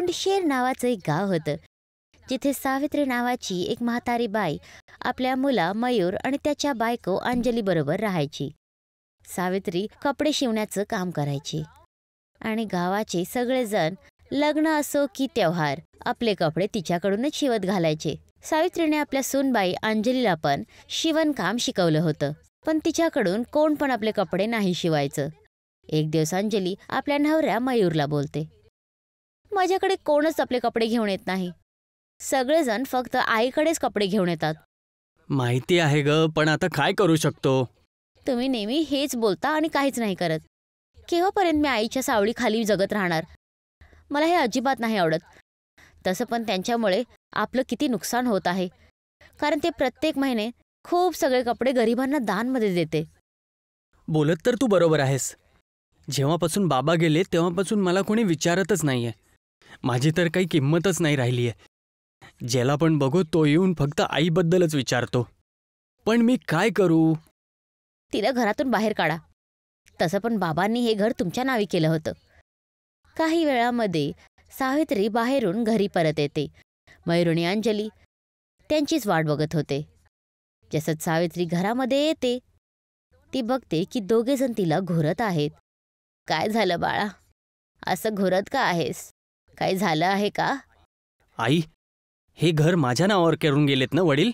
मुंडशेर नावाचं एक गाव होतं, जिथे सावित्री नावाची एक म्हातारी बाई आपल्या मुला मयूर आणि त्याच्या बायको अंजली बरोबर राहायची. सावित्री कपडे शिवण्याचं काम करायची आणि गावाचे सगळेजण लग्न असो की त्योहार आपले कपडे तिच्याकडूनच शिवत घालायचे. सावित्रीने आपल्या सूनबाई अंजलीला पण शिवणकाम शिकवलं होतं, पण तिच्याकडून कोण पण आपले कपडे नाही शिवायचं. एक दिवस अंजली आपल्या नवऱ्या मयूरला बोलते, माझ्याकडे कोणच आपले कपडे घेऊन येत नाही. सगळेजण फक्त आईकडेच कपडे घेऊन येतात. माहिती आहे ग, पण आता काय करू शकतो? तुम्ही नेहमी हेच बोलता आणि काहीच नाही करत. केव्हापर्यंत मी आईच्या सावळीखाली जगत राहणार? मला हे अजिबात नाही आवडत. तसं पण त्यांच्यामुळे आपलं किती नुकसान होत आहे, कारण ते प्रत्येक महिने खूप सगळे कपडे गरिबांना दानमध्ये देते. बोलत तर तू बरोबर आहेस. जेव्हापासून बाबा गेले तेव्हापासून मला कोणी विचारतच नाहीये. माझी तर काही किंमतच नाही राहिलीये. ज्याला पण बघू तो येऊन फक्त आईबद्दलच विचारतो. पण मी काय करू? तिला घरातून बाहेर काढा. तसं पण बाबांनी हे घर तुमच्या नावी केलं होतं. काही वेळामध्ये सावित्री बाहेरून घरी परत येते. मयूर आणि अंजली त्यांचीच वाट बघत होते. जसं सावित्री घरामध्ये येते, ती बघते की दोघेजण तिला घोरत आहेत. काय झालं बाळा, असं घोरत का आहेस? काय झालं आहे का? आई, हे घर माझ्या नावावर करून गेलेत ना वडील?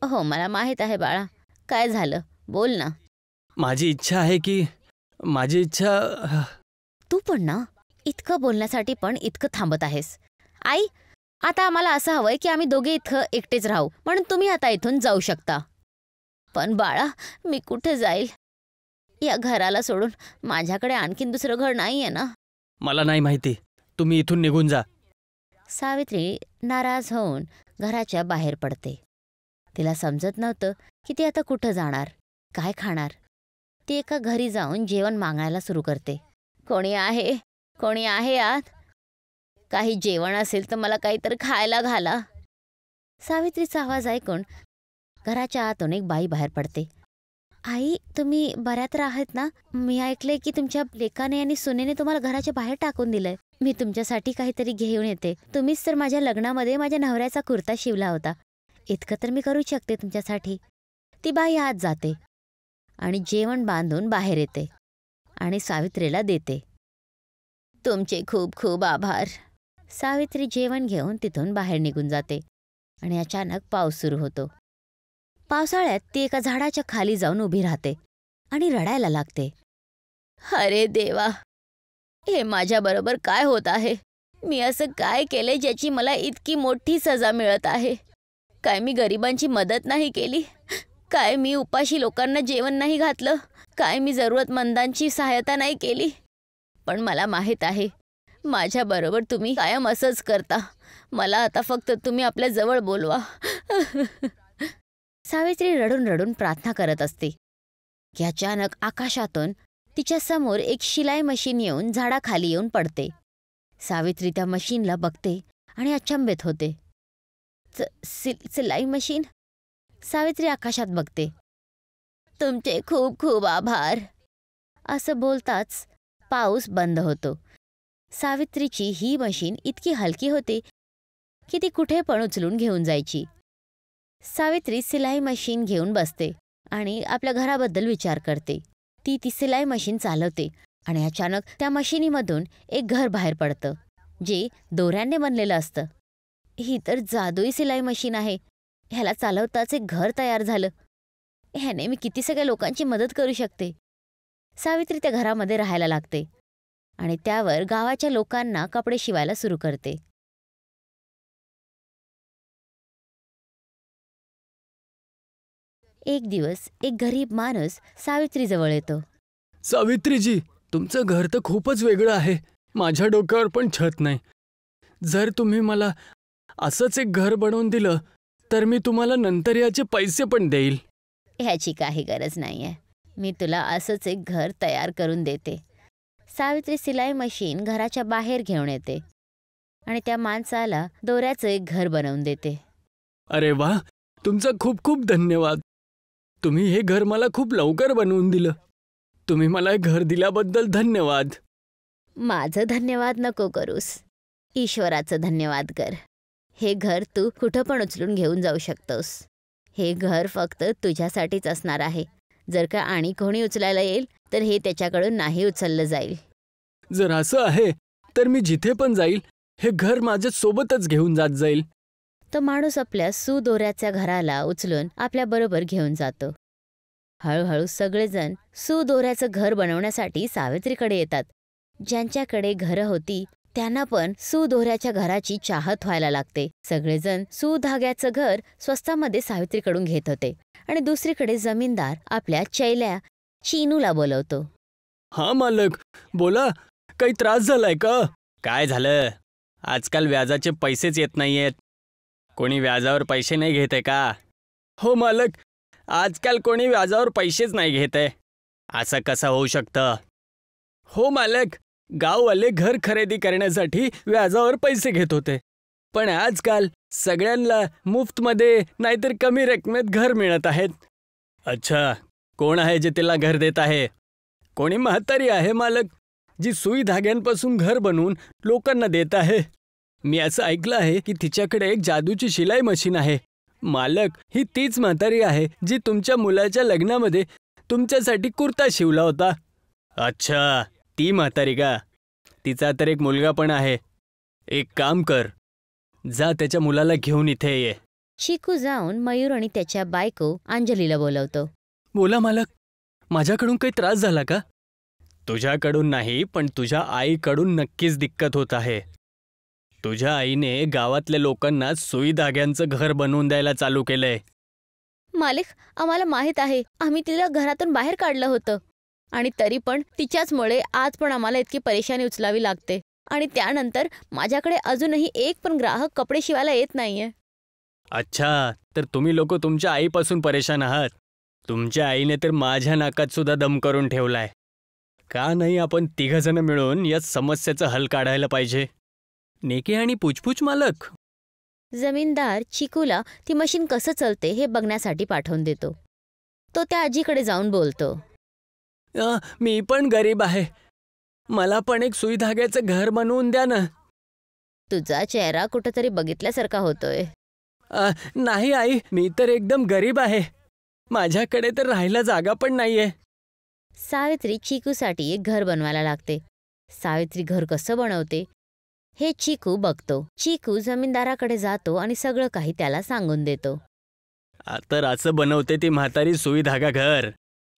हो, मला माहीत आहे बाळा. काय झालं, बोल ना. माझी इच्छा तू पण ना इतकं बोलण्यासाठी पण इतकं थांबत आहेस. आई, आता आम्हाला असं हवंय की आम्ही दोघे इथं एकटेच राहू, म्हणून तुम्ही आता इथून जाऊ शकता. पण बाळा, मी कुठे जाईल? या घराला सोडून माझ्याकडे आणखीन दुसरं घर नाहीये ना. मला नाही माहिती, तुम्ही इथून निघून जा. सावित्री नाराज होऊन घराच्या बाहेर पडते. तिला समजत नव्हतं की ती आता कुठं जाणार, काय खाणार. ती एका घरी जाऊन जेवण मागायला सुरू करते. कोणी आहे आत? काही जेवण असेल तर मला काहीतरी खायला घाला. सावित्रीचा आवाज ऐकून घराच्या आतून एक बाई बाहेर पडते. आई, तुम्ही बऱ्या तर आहात ना? मी ऐकलंय की तुमच्या लेकाने आणि सुनेने तुम्हाला घराच्या बाहेर टाकून दिलंय. मी तुमच्यासाठी काहीतरी घेऊन येते. तुम्हीच तर माझ्या लग्नामध्ये माझ्या नवऱ्याचा कुर्ता शिवला होता. इतकं तर मी करू शकते तुमच्यासाठी. ती बाई आत जाते आणि जेवण बांधून बाहेर येते आणि सावित्रीला देते. तुमचे खूप खूप आभार. सावित्री जेवण घेऊन तिथून बाहेर निघून जाते आणि अचानक पाऊस सुरू होतो. पावसाळ्यात ती एका झाडाच्या खाली जाऊन उभी राहते आणि रडायला लागते. अरे देवा, हे माझ्याबरोबर काय होत आहे? मी असं काय केले ज्याची मला इतकी मोठी सजा मिळत आहे? काय मी गरिबांची मदत नाही केली? काय मी उपाशी लोकांना जेवण नाही घातलं? काय मी जरूरतमंदांची सहायता नाही केली? पण मला माहीत आहे, माझ्याबरोबर तुम्ही कायम असंच करता. मला आता फक्त तुम्ही आपल्या जवळ बोलवा. सावित्री रडून रडून प्रार्थना करत असते की अचानक आकाशातून तिच्या समोर एक शिलाई मशीन येऊन झाडाखाली येऊन पडते. सावित्री त्या मशीनला बघते आणि अचंबित होते. सिलाई मशीन? सावित्री आकाशात बघते. तुमचे खूप खूप आभार. असं बोलताच पाऊस बंद होतो. सावित्रीची ही मशीन इतकी हलकी होती की ती कुठे पण उचलून घेऊन जायची. सावित्री सिलाई मशीन घेऊन बसते आणि आपल्या घराबद्दल विचार करते. ती सिलाई मशीन चालवते आणि अचानक त्या मशिनीमधून एक घर बाहेर पडतं, जे दोऱ्याने बनलेलं असतं. ही तर जादुई सिलाई मशीन आहे. ह्याला चालवताच एक घर तयार झालं. ह्याने मी किती सगळ्या लोकांची मदत करू शकते. सावित्री त्या घरामध्ये राहायला लागते आणि त्यावर गावाच्या लोकांना कपडे शिवायला सुरू करते. एक दिवस एक गरीब माणूस सावित्रीजवळ येतो. सावित्रीजी, तुमचं घर तर खूपच वेगळं आहे. माझ्या डोक्यावर पण छत नाही. जर तुम्ही मला असंच एक घर बनवून दिलं तर मी तुम्हाला नंतर याचे पैसे पण देईल. ह्याची काही गरज नाहीये. मी तुला असंच एक घर तयार करून देते. सावित्री सिलाई मशीन घराच्या बाहेर घेऊन येते आणि त्या माणसाला दोऱ्याचं एक घर बनवून देते. अरे वा, तुमचं खूप खूप धन्यवाद. तुम्ही हे घर मला खूप लवकर बनवून दिलं. तुम्ही मला घर दिल्याबद्दल धन्यवाद. माझं धन्यवाद नको करूस. ईश्वराचं धन्यवाद कर. हे घर तू कुठं पण उचलून घेऊन जाऊ शकतोस. हे घर फक्त तुझ्यासाठीच असणार आहे. जर का आणि कोणी उचलायला येईल तर हे त्याच्याकडून नाही उचललं जाईल. जर असं आहे तर मी जिथे पण जाईल हे घर माझ्या सोबतच घेऊन जात जाईल. तो माणूस आपल्या सुदोऱ्याच्या घराला उचलून आपल्याबरोबर घेऊन जातो. हळूहळू सगळेजण सुदोऱ्याचं घर बनवण्यासाठी सावित्रीकडे येतात. ज्यांच्याकडे घरं होती त्यांना पण सुदोऱ्याच्या घराची चाहत व्हायला लागते. सगळेजण सुधाग्याचं घर स्वस्तामध्ये सावित्रीकडून घेत होते. आणि दुसरीकडे जमीनदार आपल्या चैल्या चीनूला बोलवतो. हा मालक, बोला, काही त्रास झालाय का? काय झालं? आजकाल व्याजाचे पैसेच येत नाहीयेत. कोणी व्याजावर पैसे नाही घेते का? हो मालक, आजकाल कोणी व्याजावर पैसेच नाही घेते. असं कसं होऊ शकतं? हो मालक, गाववाले घर खरेदी करण्यासाठी व्याजावर पैसे घेत होते, पण आजकाल सगळ्यांना मुफ्तमध्ये नाहीतर कमी रकमेत घर मिळत आहेत. अच्छा, कोण आहे जे तिला घर देत आहे? कोणी म्हातारी आहे मालक, जी सुई धाग्यांपासून घर बनवून लोकांना देत आहे. मी असं ऐकलं आहे की तिच्याकडे एक जादूची शिलाई मशीन आहे. मालक, ही तीच म्हातारी आहे जी तुमच्या मुलाच्या लग्नामध्ये तुमच्यासाठी कुर्ता शिवला होता. अच्छा, ती म्हातारी का? तिचा तर एक मुलगा पण आहे. एक काम कर, जा त्याच्या मुलाला घेऊन इथे ये. चिकू जाऊन मयूर आणि त्याच्या बायको अंजलीला बोलवतो. बोला मालक, माझ्याकडून काही त्रास झाला का? तुझ्याकडून नाही, पण तुझ्या आईकडून नक्कीच दिक्कत होत आहे. तुझ्या आईने गावातल्या लोकांना सुई धाग्यांचं घर बनवून द्यायला चालू केलंय. मालिक, आम्हाला माहित आहे. आम्ही तिला घरातून बाहेर काढलं होतं आणि तरी पण तिच्याचमुळे आज पण आम्हाला इतकी परेशानी उचलावी लागते. आणि त्यानंतर माझ्याकडे अजूनही एक पण ग्राहक कपडे शिवायला येत नाहीये. अच्छा, तर तुम्ही लोक तुमच्या आईपासून परेशान आहात. तुमच्या आईने तर माझ्या नाकात सुद्धा दम करून ठेवलाय. का नाही आपण तिघजण मिळून या समस्येचं हल काढायला पाहिजे? नेके आणि पुछपुछ मालक. जमीनदार चिकूला ती मशीन कसं चलते हे बघण्यासाठी पाठवून देतो. तो त्या आजीकडे जाऊन बोलतो. मी पण गरीब आहे, मला पण एक सुई धाग्याचं घर बनवून द्या ना. तुझा चेहरा कुठंतरी बघितल्यासारखा होतोय. नाही आई, मी तर एकदम गरीब आहे. माझ्याकडे तर राहायला जागा पण नाहीये. सावित्री चिकूसाठी एक घर बनवायला लागते. सावित्री घर कसं बनवते हे चिकू बघतो. चिकू जमीनदाराकडे जातो आणि सगळं काही त्याला सांगून देतो. तर असं बनवते ती म्हातारी सुई धागा घर.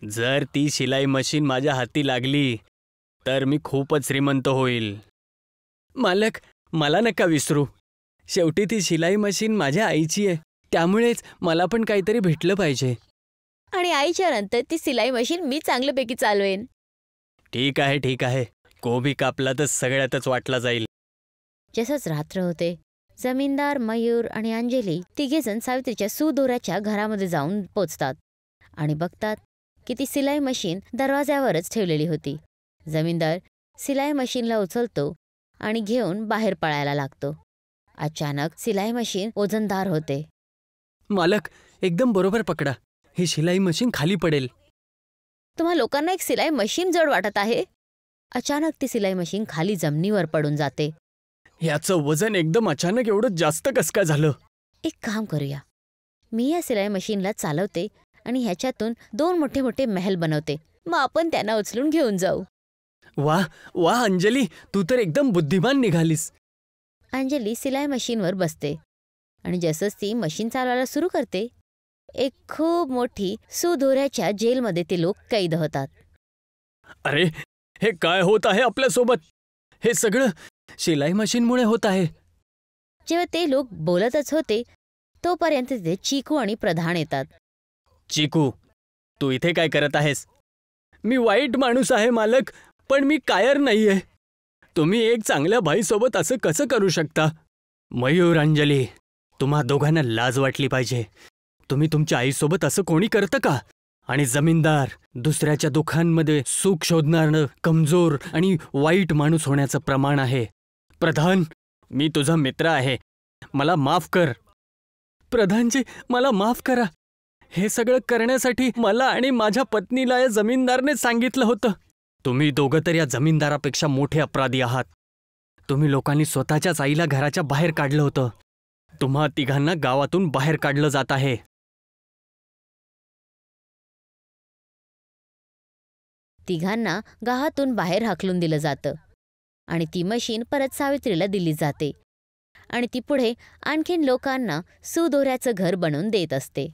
जर ती शिलाई मशीन माझ्या हाती लागली तर मी खूपच श्रीमंत होईल. मालक, मला नका विसरू. शेवटी ती शिलाई मशीन माझ्या आईची आहे, त्यामुळेच मला पण काहीतरी भेटलं पाहिजे. आणि आईच्या नंतर ती सिलाई मशीन मी चांगल्यापैकी चालवेन. ठीक आहे, ठीक आहे. कोबी कापला तर सगळ्यातच वाटला जाईल. जसंच रात्र होते, जमीनदार, मयूर आणि अंजली तिघेजण सावित्रीच्या सुदोऱ्याच्या घरामध्ये जाऊन पोचतात आणि बघतात की ती सिलाई मशीन दरवाज्यावरच ठेवलेली होती. जमीनदार सिलाई मशीनला उचलतो आणि घेऊन बाहेर पळायला लागतो. अचानक सिलाई मशीन वजनदार होते. मालक, एकदम बरोबर पकडा. ही शिलाई मशीन खाली पडेल. तुम्हा लोकांना एक सिलाई मशीन जड वाटत आहे. अचानक ती सिलाई मशीन खाली जमिनीवर पडून जाते. याचं वजन एकदम अचानक एवढं जास्त कसं काय झालं? एक काम करूया, मी या सिलाई मशीनला चालवते आणि ह्याच्यातून 2 मोठे मोठे महल बनवते. मग आपण त्यांना उचलून घेऊन जाऊ. वा वा अंजली, तू तर एकदम बुद्धिमान निघालीस. अंजली सिलाई मशीनवर बसते आणि जसंच ती मशीन चालवायला सुरू करते, एक खूप मोठी सुदोऱ्याच्या जेलमध्ये ते लोक कैद होतात. अरे, हे काय होत आहे आपल्यासोबत? हे सगळं शिलाई मशीनमुळे होत आहे. जेव्हा ते लोक बोलतच होते तोपर्यंत ते चिकू आणि प्रधान येतात. चिकू, तू इथे काय करत आहेस? मी वाईट माणूस आहे मालक, पण मी कायर नाहीये. तुम्ही एक चांगल्या भाईसोबत असं कसं करू शकता? मयूर, अंजली, तुम्हा दोघांना लाज वाटली पाहिजे. तुम्ही तुमच्या आईसोबत असं कोणी करतं का? आणि जमीनदार, दुसऱ्याच्या दुःखांमध्ये सुख शोधणारं कमजोर आणि वाईट माणूस होण्याचं प्रमाण आहे. प्रधान, मी तुझा मित्र आहे, मला माफ कर. प्रधानजी, मला माफ करा. हे सगळं करण्यासाठी मला आणि माझ्या पत्नीला या जमीनदारने सांगितलं होतं. तुम्ही दोघं तर या जमीनदारापेक्षा मोठे अपराधी आहात. तुम्ही लोकांनी स्वतःच्याच आईला घराच्या बाहेर काढलं होतं. तुम्हा तिघांना गावातून बाहेर काढलं जात आहे. तिघांना गावातून बाहेर हाकलून दिलं जातं आणि ती मशीन परत सावित्रीला दिली जाते आणि ती पुढे आणखीन लोकांना सुदोऱ्याचं घर बनवून देत असते.